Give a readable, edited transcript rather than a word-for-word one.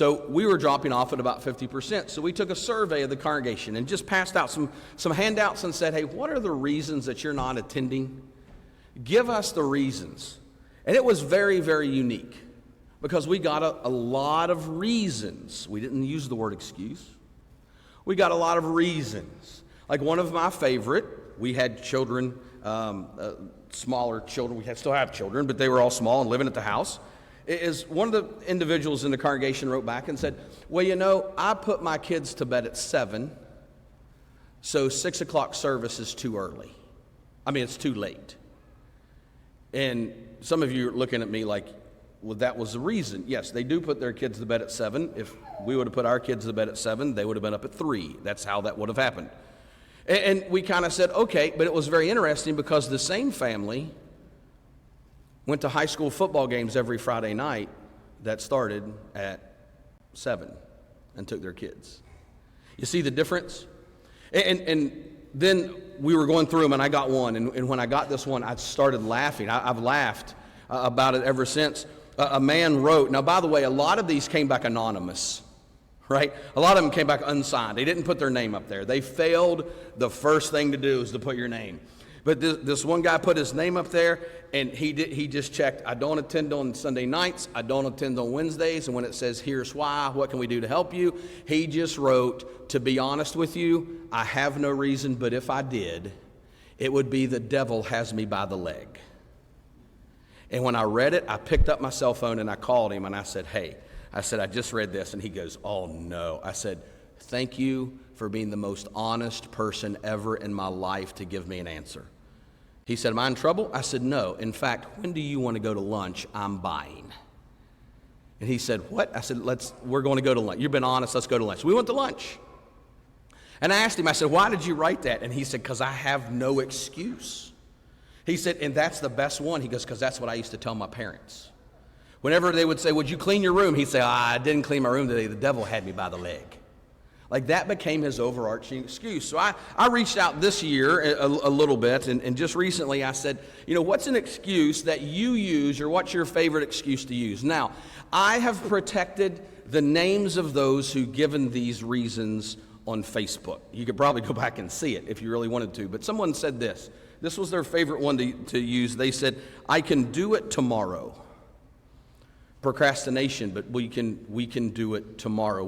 So we were dropping off at about 50%. So we took a survey of the congregation and just passed out some handouts and said, hey, what are the reasons that you're not attending? Give us the reasons. And it was very, very unique because we got a lot of reasons. We didn't use the word excuse. We got a lot of reasons. Like one of my favorite, we had children, smaller children. We still have children, but they were all small and living at the house. Is one of the individuals in the congregation wrote back and said, well, you know, I put my kids to bed at 7, so 6 o'clock service is too early. I mean, it's too late. And some of you are looking at me like, well, that was the reason. Yes, they do put their kids to bed at 7. If we would have put our kids to bed at 7, they would have been up at 3. That's how that would have happened. And we kind of said, okay, but it was very interesting because the same family went to high school football games every Friday night that started at 7 and took their kids. You see the difference? And then we were going through them, and I got one. And when I got this one, I started laughing. I've laughed about it ever since. A man wrote, now, by the way, a lot of these came back anonymous, right? A lot of them came back unsigned. They didn't put their name up there. They failed. The first thing to do is to put your name. But this one guy put his name up there, and he just checked, I don't attend on Sunday nights, I don't attend on Wednesdays, and when it says, here's why, what can we do to help you? He just wrote, to be honest with you, I have no reason, but if I did, it would be the devil has me by the leg. And when I read it, I picked up my cell phone and I called him and I said, hey, I just read this, and he goes, oh no. I said, thank you for being the most honest person ever in my life to give me an answer. He said, am I in trouble? I said, no. In fact, when do you want to go to lunch? I'm buying. And he said, what? I said, we're going to go to lunch. You've been honest, let's go to lunch. We went to lunch. And I asked him, I said, why did you write that? And he said, because I have no excuse. He said, and that's the best one. He goes, because that's what I used to tell my parents. Whenever they would say, would you clean your room? He'd say, I didn't clean my room today. The devil had me by the leg. Like that became his overarching excuse. So I reached out this year a little bit, and just recently I said, you know, what's an excuse that you use, or what's your favorite excuse to use? Now, I have protected the names of those who given these reasons on Facebook. You could probably go back and see it if you really wanted to, but someone said this. This was their favorite one to use. They said, I can do it tomorrow. Procrastination, but we can do it tomorrow.